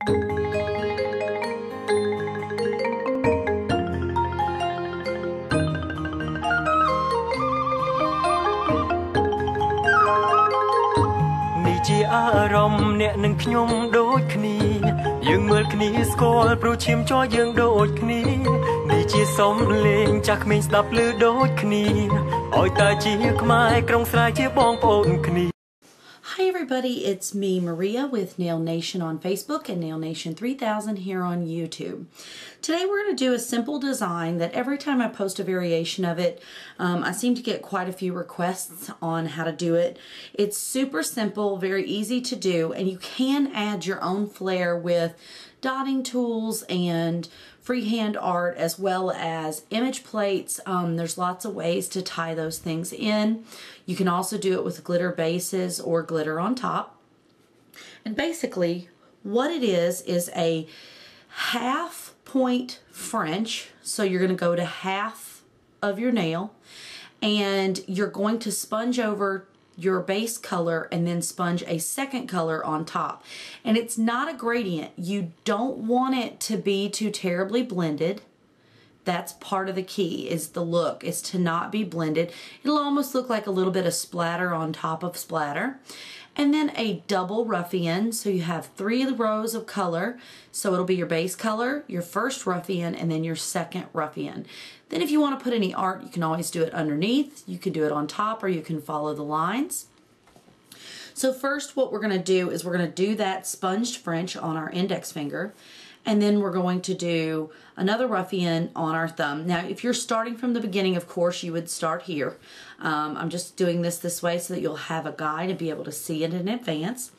อารมณ์เนี่ยหนึ่งขยมโดดขณียังเมื่อขณีสกอลปรูชิมจอยังโดดขณีนี่จีสมเลงจากเมสดับลือโดดขณีอ้อยตาจีขมายกรงสลายจีบองโปนขณี Hi everybody, it's me Maria with Nail Nation on Facebook and Nail Nation 3000 here on YouTube. Today we're going to do a simple design that every time I post a variation of it, I seem to get quite a few requests on how to do it. It's super simple, very easy to do, and you can add your own flair with dotting tools and freehand art as well as image plates. There's lots of ways to tie those things in. You can also do it with glitter bases or glitter on top. And basically what it is a half point French. So you're going to go to half of your nail and you're going to sponge over your base color and then sponge a second color on top. And it's not a gradient. You don't want it to be too terribly blended. That's part of the key, is the look, is to not be blended. It'll almost look like a little bit of splatter on top of splatter. And then a double Ruffian, so you have 3 rows of color. So it'll be your base color, your first Ruffian, and then your second Ruffian. Then if you want to put any art, you can always do it underneath. You can do it on top, or you can follow the lines. So first what we're going to do is we're going to do that sponged French on our index finger. And then we're going to do another Ruffian on our thumb. Now, if you're starting from the beginning, of course, you would start here. I'm just doing this way so that you'll have a guide and be able to see it in advance.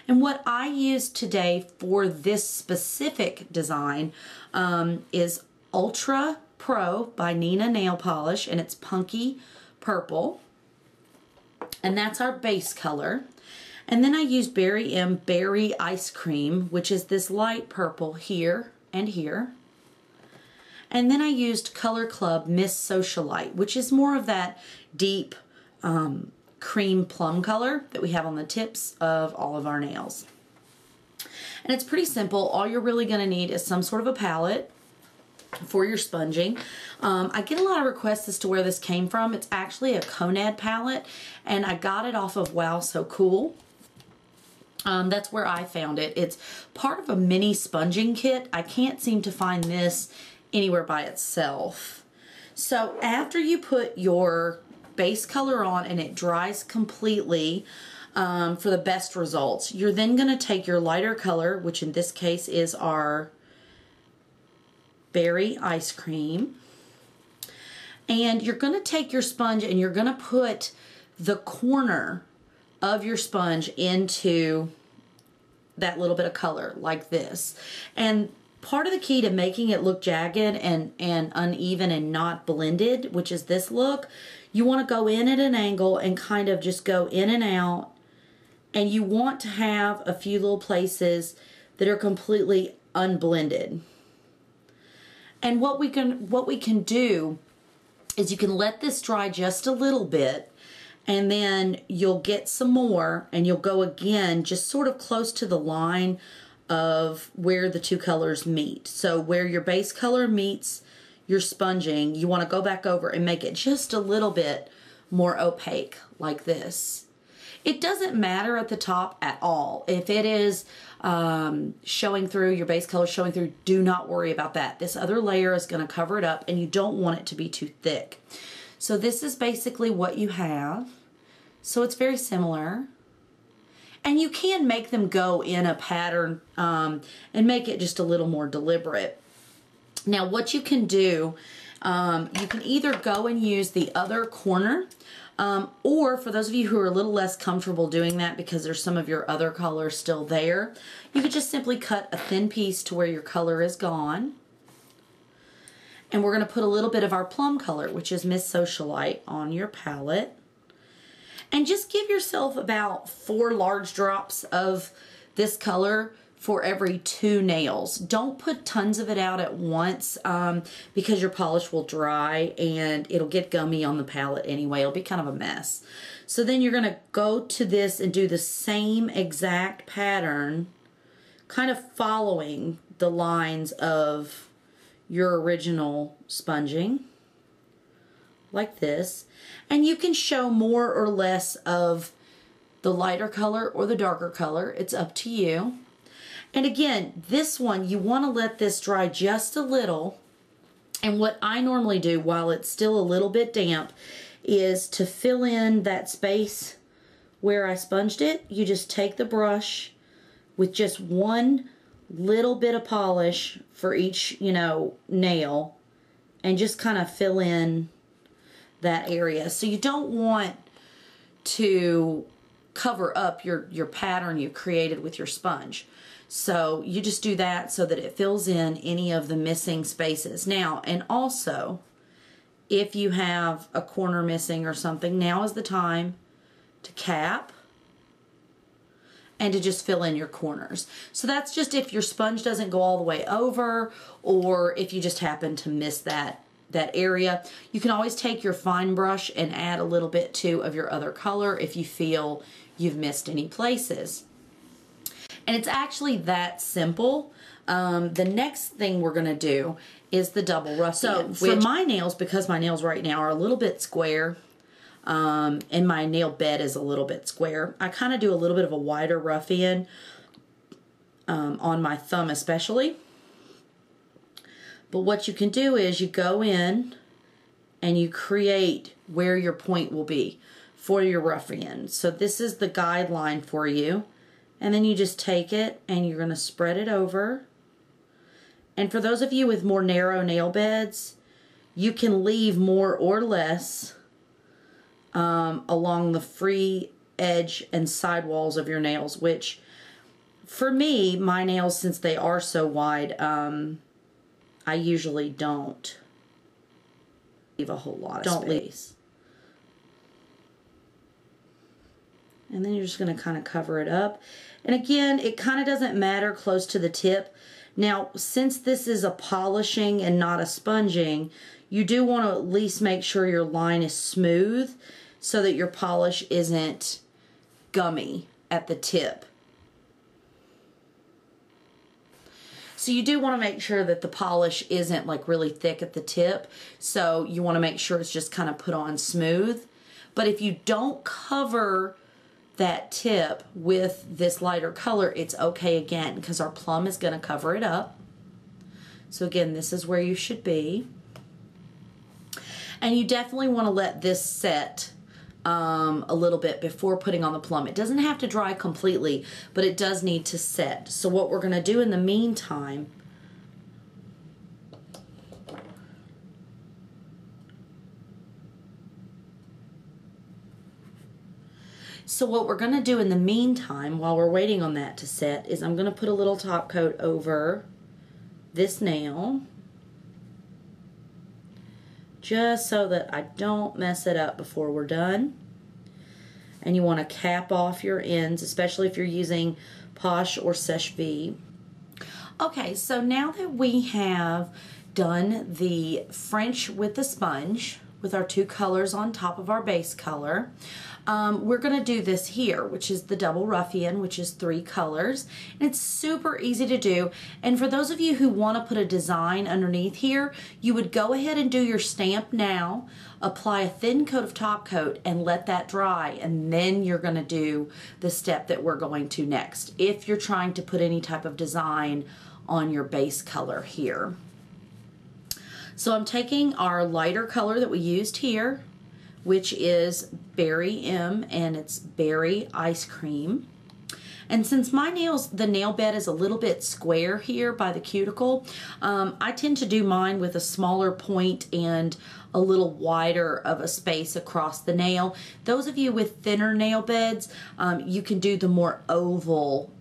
And what I used today for this specific design is Ultra Pro by Nina Nail Polish, and it's Punky Purple. And that's our base color. And then I used Berry M Berry Ice Cream, which is this light purple here and here. And then I used Color Club Miss Socialite, which is more of that deep cream plum color that we have on the tips of all of our nails. And it's pretty simple. All you're really going to need is some sort of a palette for your sponging. I get a lot of requests as to where this came from. It's actually a Conad palette, and I got it off of Wow So Cool. That's where I found it. It's part of a mini sponging kit. I can't seem to find this anywhere by itself. So after you put your base color on and it dries completely for the best results, you're then going to take your lighter color, which in this case is our Berry Ice Cream, and you're going to take your sponge and you're going to put the corner of your sponge into that little bit of color like this. And part of the key to making it look jagged and uneven and not blended, which is this look, you want to go in at an angle and kind of just go in and out, and you want to have a few little places that are completely unblended. And what we can do is you can let this dry just a little bit, and then you'll get some more and you'll go again just sort of close to the line of where the two colors meet. So where your base color meets your sponging, you want to go back over and make it just a little bit more opaque like this. It doesn't matter at the top at all. If it is showing through, your base color showing through, do not worry about that. This other layer is going to cover it up, and you don't want it to be too thick. So this is basically what you have. So it's very similar. And you can make them go in a pattern and make it just a little more deliberate. Now what you can do, you can either go and use the other corner, or for those of you who are a little less comfortable doing that because there's some of your other colors still there, you could just simply cut a thin piece to where your color is gone. And we're going to put a little bit of our plum color, which is Miss Socialite, on your palette. And just give yourself about 4 large drops of this color for every 2 nails. Don't put tons of it out at once because your polish will dry and it'll get gummy on the palette anyway. It'll be kind of a mess. So then you're going to go to this and do the same exact pattern, kind of following the lines of your original sponging, like this. And you can show more or less of the lighter color or the darker color. It's up to you. And again, this one, you want to let this dry just a little. And what I normally do while it's still a little bit damp is to fill in that space where I sponged it. You just take the brush with just one little bit of polish for each, you know, nail, and just kind of fill in that area. So you don't want to cover up your pattern you created with your sponge. So you just do that so that it fills in any of the missing spaces. Now, and also, if you have a corner missing or something, now is the time to cap and to just fill in your corners. So that's just if your sponge doesn't go all the way over, or if you just happen to miss that area. You can always take your fine brush and add a little bit too of your other color if you feel you've missed any places. And it's actually that simple. The next thing we're gonna do is the double Ruffian. So for my nails, because my nails right now are a little bit square, and my nail bed is a little bit square, I kind of do a little bit of a wider Ruffian on my thumb especially. But what you can do is you go in and you create where your point will be for your Ruffian. So this is the guideline for you. And then you just take it and you're going to spread it over. And for those of you with more narrow nail beds, you can leave more or less along the free edge and sidewalls of your nails, which for me, my nails, since they are so wide, I usually don't leave a whole lot of space. And then you're just going to kind of cover it up. And again, it kind of doesn't matter close to the tip. Now, since this is a polishing and not a sponging, you do want to at least make sure your line is smooth so that your polish isn't gummy at the tip. So you do want to make sure that the polish isn't like really thick at the tip. So you want to make sure it's just kind of put on smooth. But if you don't cover that tip with this lighter color, it's okay again, because our plum is going to cover it up. So again, this is where you should be. And you definitely want to let this set a little bit before putting on the plum. It doesn't have to dry completely, but it does need to set. So what we're going to do in the meantime, while we're waiting on that to set, is I'm going to put a little top coat over this nail, just so that I don't mess it up before we're done. And you want to cap off your ends, especially if you're using Posh or Seche V. Okay, so now that we have done the French with the sponge, with our two colors on top of our base color, we're going to do this here, which is the double Ruffian, which is 3 colors. And it's super easy to do. And for those of you who want to put a design underneath here, you would go ahead and do your stamp now, apply a thin coat of top coat, and let that dry. And then you're going to do the step that we're going to next, if you're trying to put any type of design on your base color here. So I'm taking our lighter color that we used here, which is Berry M, and it's Berry Ice Cream. And since my nails, the nail bed is a little bit square here by the cuticle, I tend to do mine with a smaller point and a little wider of a space across the nail. Those of you with thinner nail beds, you can do the more oval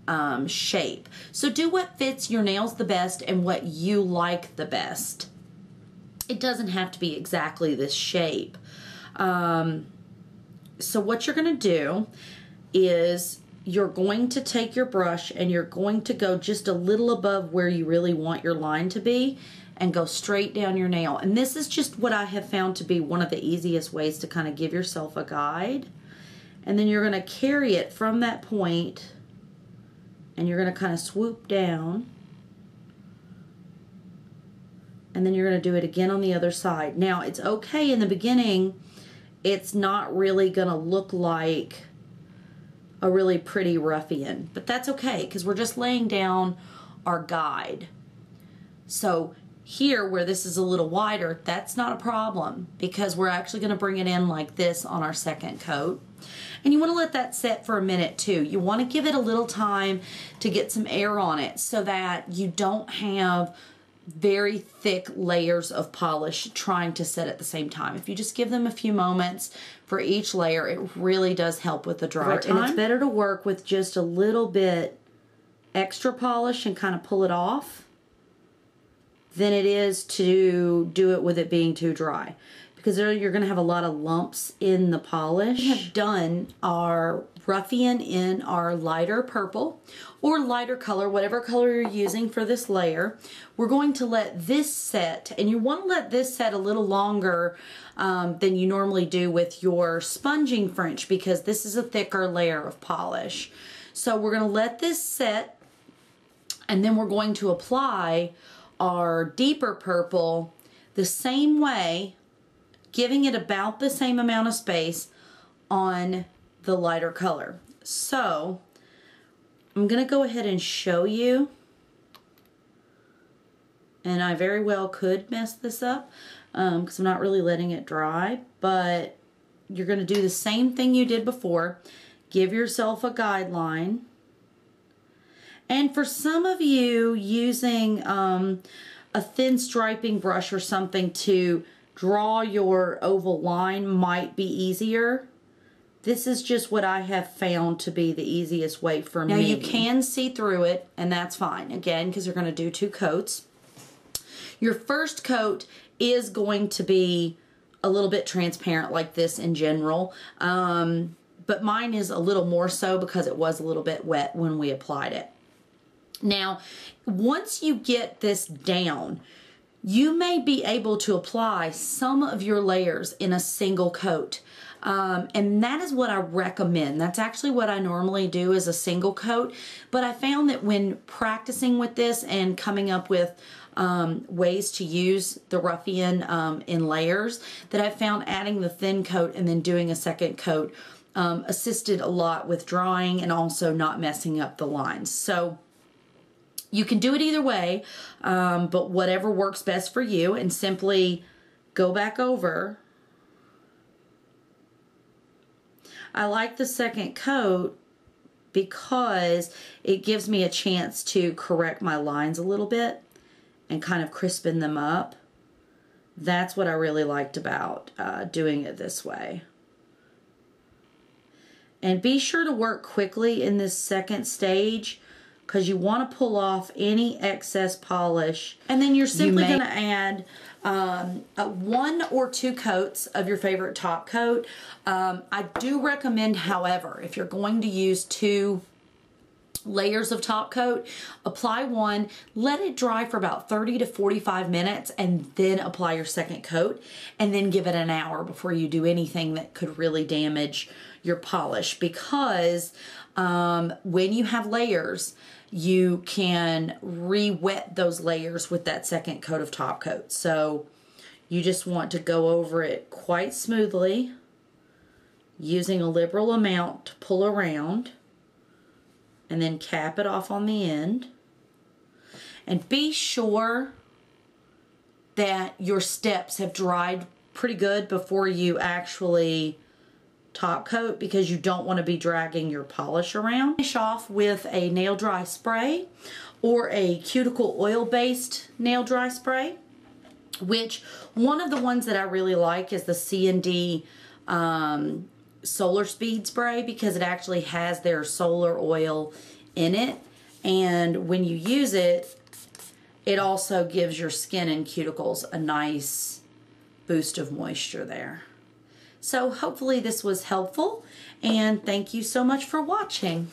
shape. So do what fits your nails the best and what you like the best. It doesn't have to be exactly this shape. So what you're going to do is you're going to take your brush and you're going to go just a little above where you really want your line to be and go straight down your nail. And this is just what I have found to be one of the easiest ways to kind of give yourself a guide. And then you're going to carry it from that point and you're going to kind of swoop down, and then you're going to do it again on the other side. Now, it's okay in the beginning, it's not really going to look like a really pretty ruffian, but that's okay because we're just laying down our guide. So here, where this is a little wider, that's not a problem because we're actually going to bring it in like this on our second coat. And you want to let that set for a minute too. You want to give it a little time to get some air on it so that you don't have very thick layers of polish trying to set at the same time. If you just give them a few moments for each layer, it really does help with the dry time. And it's better to work with just a little bit extra polish and kind of pull it off than it is to do it with it being too dry, because you're going to have a lot of lumps in the polish. We have done our Ruffian in our lighter purple or lighter color, whatever color you're using for this layer. We're going to let this set, and you want to let this set a little longer than you normally do with your sponging French, because this is a thicker layer of polish. So we're going to let this set, and then we're going to apply our deeper purple the same way, giving it about the same amount of space on the lighter color. So I'm going to go ahead and show you, and I very well could mess this up because I'm not really letting it dry, but you're going to do the same thing you did before. Give yourself a guideline. And for some of you, using a thin striping brush or something to draw your oval line might be easier. This is just what I have found to be the easiest way for me. Now you can see through it, and that's fine, again, because you're going to do 2 coats. Your first coat is going to be a little bit transparent like this in general, but mine is a little more so because it was a little bit wet when we applied it. Now, once you get this down, you may be able to apply some of your layers in a single coat. And that is what I recommend. That's actually what I normally do, is a single coat. But I found that when practicing with this and coming up with ways to use the Ruffian in layers, that I found adding the thin coat and then doing a second coat assisted a lot with drying and also not messing up the lines. So you can do it either way, but whatever works best for you, and simply go back over. I like the second coat because it gives me a chance to correct my lines a little bit and kind of crispen them up. That's what I really liked about doing it this way. And be sure to work quickly in this second stage, because you want to pull off any excess polish. And then you're simply going to add 1 or 2 coats of your favorite top coat. I do recommend, however, if you're going to use 2 layers of top coat, apply 1, let it dry for about 30 to 45 minutes, and then apply your second coat, and then give it an hour before you do anything that could really damage your polish, because when you have layers, you can re-wet those layers with that second coat of top coat. So you just want to go over it quite smoothly, using a liberal amount to pull around, and then cap it off on the end. And be sure that your steps have dried pretty good before you actually top coat, because you don't want to be dragging your polish around. Finish off with a nail dry spray or a cuticle oil based nail dry spray, which one of the ones that I really like is the C&D Solar Speed spray, because it actually has their solar oil in it, and when you use it, it also gives your skin and cuticles a nice boost of moisture there. So hopefully this was helpful, and thank you so much for watching.